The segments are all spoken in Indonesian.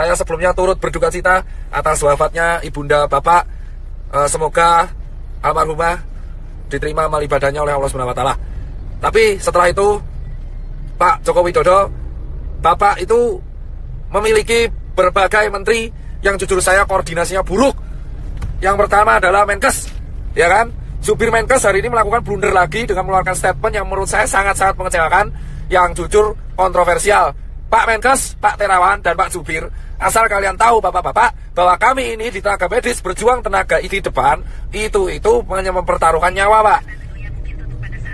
Saya sebelumnya turut berduka cita atas wafatnya Ibunda Bapak. Semoga almarhumah diterima amal ibadahnya oleh Allah SWT. Tapi setelah itu, Pak Joko Widodo, Bapak itu memiliki berbagai menteri yang jujur saya koordinasinya buruk. Yang pertama adalah Menkes, ya kan? Jubir Menkes hari ini melakukan blunder lagi dengan mengeluarkan statement yang menurut saya sangat-sangat mengecewakan, yang jujur kontroversial. Pak Menkes, Pak Terawan, dan Pak Jubir, asal kalian tahu bapak-bapak, bahwa kami ini di tenaga medis berjuang tenaga di depan, itu hanya mempertaruhkan nyawa, Pak.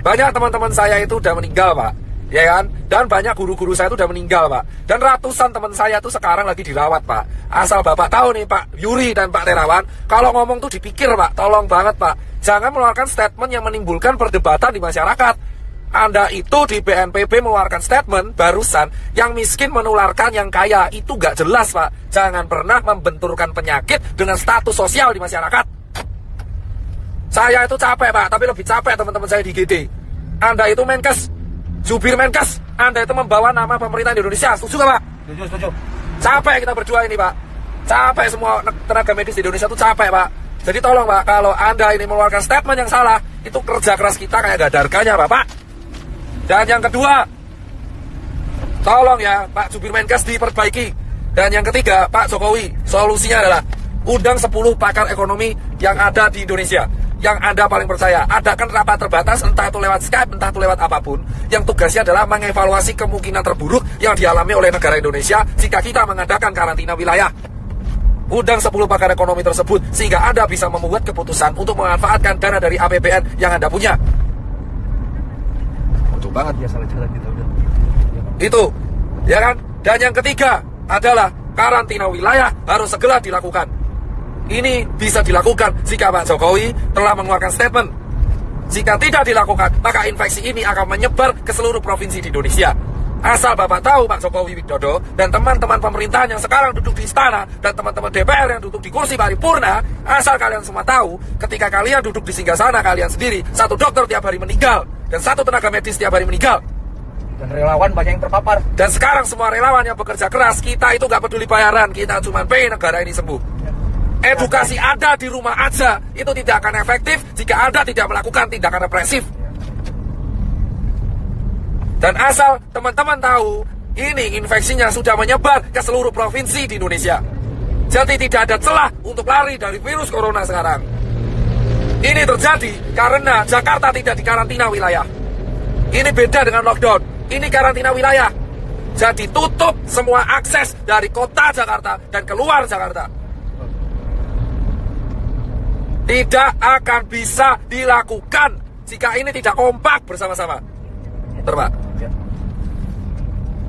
Banyak teman-teman saya itu udah meninggal, Pak, ya kan? Dan banyak guru-guru saya itu udah meninggal, Pak. Dan ratusan teman saya itu sekarang lagi dirawat, Pak. Asal bapak tahu nih, Pak Yuri dan Pak Terawan, kalau ngomong tuh dipikir, Pak. Tolong banget, Pak. Jangan mengeluarkan statement yang menimbulkan perdebatan di masyarakat. Anda itu di BNPB mengeluarkan statement barusan, yang miskin menularkan yang kaya. Itu gak jelas, Pak. Jangan pernah membenturkan penyakit dengan status sosial di masyarakat. Saya itu capek, Pak, tapi lebih capek teman-teman saya di GD. Anda itu Menkes, Jubir Menkes, Anda itu membawa nama pemerintah Indonesia. Setuju gak, Pak? Setuju. Capek kita berdua ini, Pak. Capek semua tenaga medis di Indonesia itu capek, Pak. Jadi tolong, Pak, kalau Anda ini mengeluarkan statement yang salah, itu kerja keras kita kayak gak ada harganya, Bapak. Dan yang kedua, tolong ya Pak Jubir Menkes diperbaiki. Dan yang ketiga, Pak Jokowi, solusinya adalah undang 10 pakar ekonomi yang ada di Indonesia, yang Anda paling percaya. Adakan rapat terbatas, entah itu lewat Skype, entah itu lewat apapun, yang tugasnya adalah mengevaluasi kemungkinan terburuk yang dialami oleh negara Indonesia jika kita mengadakan karantina wilayah. Undang 10 pakar ekonomi tersebut, sehingga Anda bisa membuat keputusan untuk memanfaatkan dana dari APBN yang Anda punya. Banget ya, salah jalan kita udah. Itu, ya kan? Dan yang ketiga adalah karantina wilayah harus segera dilakukan. Ini bisa dilakukan jika Pak Jokowi telah mengeluarkan statement. Jika tidak dilakukan, maka infeksi ini akan menyebar ke seluruh provinsi di Indonesia. Asal Bapak tahu, Pak Jokowi Widodo dan teman-teman pemerintahan yang sekarang duduk di istana dan teman-teman DPR yang duduk di kursi paripurna, asal kalian semua tahu, ketika kalian duduk di singgasana kalian sendiri, satu dokter tiap hari meninggal dan satu tenaga medis tiap hari meninggal. Dan relawan banyak yang terpapar. Dan sekarang semua relawan yang bekerja keras, kita itu gak peduli bayaran, kita cuma pengen negara ini sembuh. Edukasi Anda di rumah aja, itu tidak akan efektif jika Anda tidak melakukan tindakan represif. Dan asal teman-teman tahu, ini infeksinya sudah menyebar ke seluruh provinsi di Indonesia. Jadi tidak ada celah untuk lari dari virus corona sekarang. Ini terjadi karena Jakarta tidak dikarantina wilayah. Ini beda dengan lockdown. Ini karantina wilayah. Jadi tutup semua akses dari kota Jakarta dan keluar Jakarta. Tidak akan bisa dilakukan jika ini tidak kompak bersama-sama. Terpak.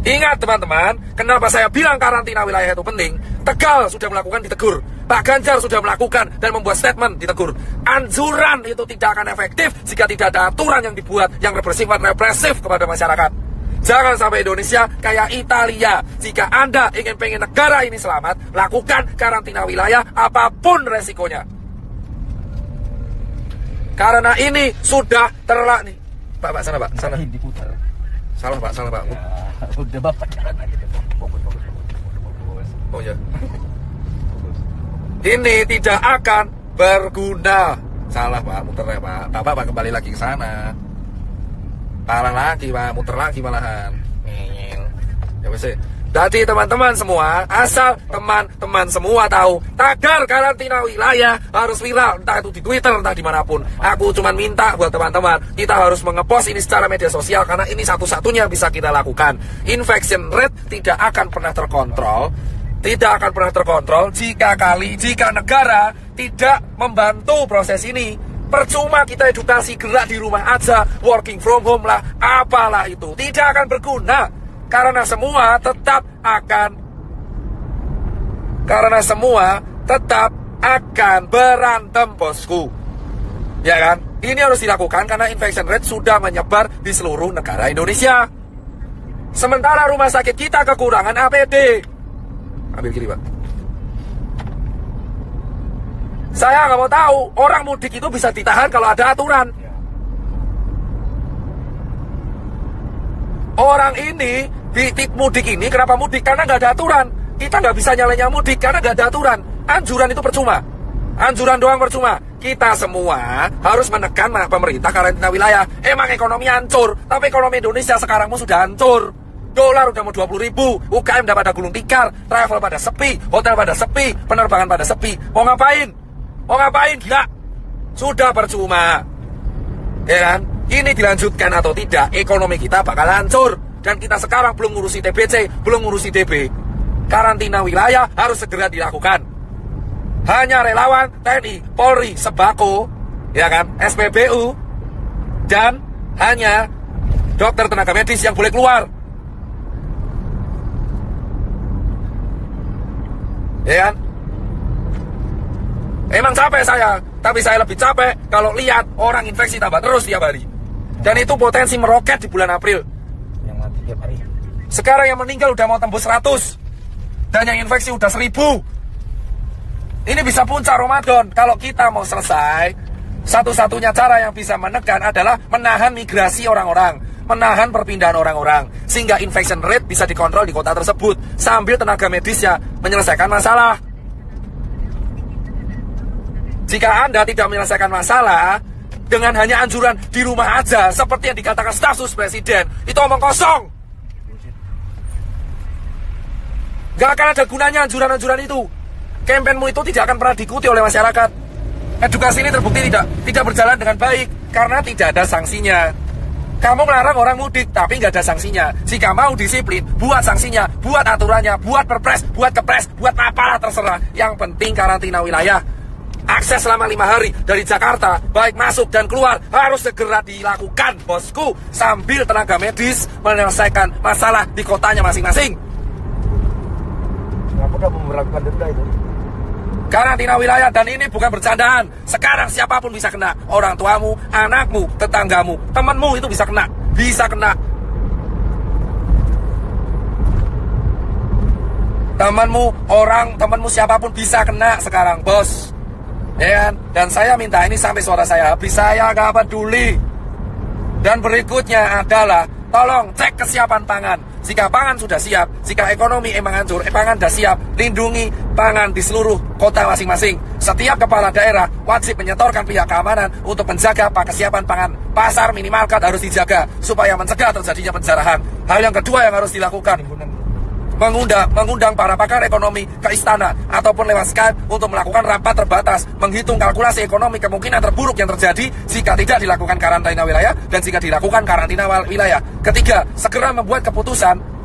Ingat teman-teman, kenapa saya bilang karantina wilayah itu penting? Tegal sudah melakukan, ditegur. Pak Ganjar sudah melakukan dan membuat statement, ditegur. Anjuran itu tidak akan efektif jika tidak ada aturan yang dibuat yang bersifat represif kepada masyarakat. Jangan sampai Indonesia kayak Italia. Jika Anda pengen negara ini selamat, lakukan karantina wilayah apapun resikonya. Karena ini sudah terlalu nih. Pak, sana Pak, sana. Diputar. Salah Pak. Ya, udah Bapak jalan aja. Fokus. Oh ya. Ini tidak akan berguna. Salah Pak, muter ya Pak. Bapak kembali lagi ke sana. Parah lagi Pak, muter lagi malahan. Ya wes. Jadi teman-teman semua, asal teman-teman semua tahu, tagar karantina wilayah harus viral, entah itu di Twitter, entah dimanapun. Aku cuma minta buat teman-teman, kita harus mengepost ini secara media sosial, karena ini satu-satunya bisa kita lakukan. Infection rate tidak akan pernah terkontrol, jika negara tidak membantu proses ini. Percuma kita edukasi, gerak di rumah aja, working from home lah, apalah itu, tidak akan berguna. Karena semua tetap akan berantem, bosku. Ya kan? Ini harus dilakukan karena infection rate sudah menyebar di seluruh negara Indonesia. Sementara rumah sakit kita kekurangan APD. Ambil kiri, Pak. Saya nggak mau tahu, orang mudik itu bisa ditahan kalau ada aturan. Orang ini, di mudik ini, kenapa mudik? Karena nggak ada aturan. kita nggak bisa nyalain yang mudik karena nggak ada aturan. Anjuran itu percuma. Anjuran doang percuma. Kita semua harus menekan pemerintah karantina wilayah. Emang ekonomi hancur, tapi ekonomi Indonesia sekarang sudah hancur. Dolar udah mau 20.000, UKM udah pada gulung tikar, travel pada sepi, hotel pada sepi, penerbangan pada sepi. Mau ngapain? Mau ngapain? Gila. Sudah percuma. Ya kan? Ini dilanjutkan atau tidak, ekonomi kita bakal hancur. Dan kita sekarang belum ngurusi TBC, belum ngurusi DB. Karantina wilayah harus segera dilakukan. Hanya relawan, TNI, Polri, Sembako, ya kan, SPBU, dan hanya dokter tenaga medis yang boleh keluar. Ya kan? Emang capek saya, tapi saya lebih capek kalau lihat orang infeksi tambah terus tiap hari. Dan itu potensi meroket di bulan April. Yang mati tiap hari. Sekarang yang meninggal udah mau tembus 100. Dan yang infeksi udah 1000. Ini bisa puncak Ramadan. Kalau kita mau selesai, satu-satunya cara yang bisa menekan adalah menahan migrasi orang-orang, menahan perpindahan orang-orang, sehingga infection rate bisa dikontrol di kota tersebut, sambil tenaga medisnya menyelesaikan masalah. Jika Anda tidak menyelesaikan masalah dengan hanya anjuran di rumah aja, seperti yang dikatakan staf sus presiden, itu omong kosong. Gak akan ada gunanya anjuran-anjuran itu. Kampanyemu itu tidak akan pernah diikuti oleh masyarakat. Edukasi ini terbukti tidak berjalan dengan baik karena tidak ada sanksinya. Kamu melarang orang mudik tapi nggak ada sanksinya. Jika mau disiplin, buat sanksinya, buat aturannya, buat perpres, buat kepres, buat apalah terserah. Yang penting karantina wilayah. Akses selama 5 hari dari Jakarta, baik masuk dan keluar, harus segera dilakukan, bosku, sambil tenaga medis menyelesaikan masalah di kotanya masing-masing. Kenapa udah memperlakukan denda itu? Karantina wilayah, dan ini bukan bercandaan. Sekarang siapapun bisa kena. Orang tuamu, anakmu, tetanggamu, temanmu itu bisa kena. Bisa kena. Temanmu siapapun bisa kena sekarang, bos. Ya kan? Dan saya minta ini sampai suara saya habis, saya gak peduli. Dan berikutnya adalah tolong cek kesiapan pangan. Jika pangan sudah siap, jika ekonomi emang hancur, pangan sudah siap, lindungi pangan di seluruh kota masing-masing. Setiap kepala daerah wajib menyetorkan pihak keamanan untuk menjaga kesiapan pangan. Pasar minimarket harus dijaga supaya mencegah terjadinya penjarahan. Hal yang kedua yang harus dilakukan, mengundang para pakar ekonomi ke istana ataupun lewat Skype untuk melakukan rapat terbatas, menghitung kalkulasi ekonomi kemungkinan terburuk yang terjadi jika tidak dilakukan karantina wilayah dan jika dilakukan karantina wilayah. Ketiga, segera membuat keputusan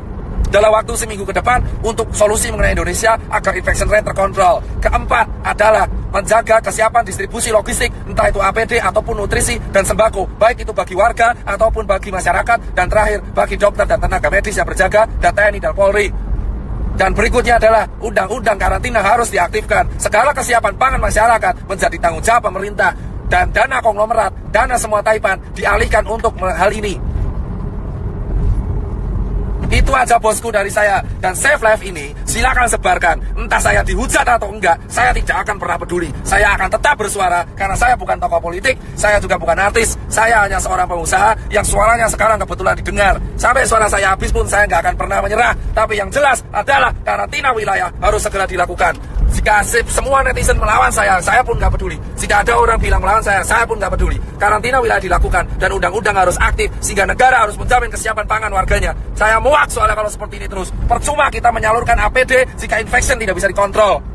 dalam waktu seminggu ke depan untuk solusi mengenai Indonesia agar infection rate terkontrol. Keempat adalah menjaga kesiapan distribusi logistik, entah itu APD ataupun nutrisi dan sembako, baik itu bagi warga ataupun bagi masyarakat. Dan terakhir, bagi dokter dan tenaga medis yang berjaga, dan TNI dan Polri. Dan berikutnya adalah undang-undang karantina harus diaktifkan. Segala kesiapan pangan masyarakat menjadi tanggung jawab pemerintah. Dan dana konglomerat, dana semua taipan dialihkan untuk hal ini. Itu aja bosku dari saya. Dan Save Life ini silakan sebarkan. Entah saya dihujat atau enggak, saya tidak akan pernah peduli. Saya akan tetap bersuara karena saya bukan tokoh politik, saya juga bukan artis. Saya hanya seorang pengusaha yang suaranya sekarang kebetulan didengar. Sampai suara saya habis pun saya nggak akan pernah menyerah. Tapi yang jelas adalah karantina wilayah harus segera dilakukan. Jika semua netizen melawan saya pun nggak peduli. Jika ada orang bilang melawan saya pun nggak peduli. Karantina wilayah dilakukan dan undang-undang harus aktif sehingga negara harus menjamin kesiapan pangan warganya. Saya muak soalnya kalau seperti ini terus. Percuma kita menyalurkan APD jika infection tidak bisa dikontrol.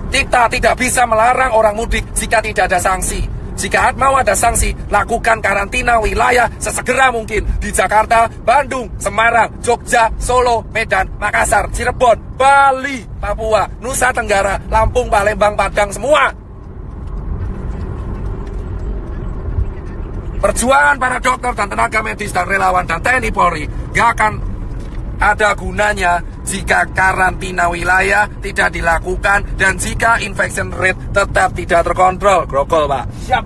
Kita tidak bisa melarang orang mudik jika tidak ada sanksi. Jika mau ada sanksi, lakukan karantina wilayah sesegera mungkin di Jakarta, Bandung, Semarang, Jogja, Solo, Medan, Makassar, Cirebon, Bali, Papua, Nusa Tenggara, Lampung, Palembang, Padang, semua. Perjuangan para dokter dan tenaga medis dan relawan dan TNI Polri gak akan ada gunanya jika karantina wilayah tidak dilakukan dan jika infection rate tetap tidak terkontrol. Grogol, Pak. Siap.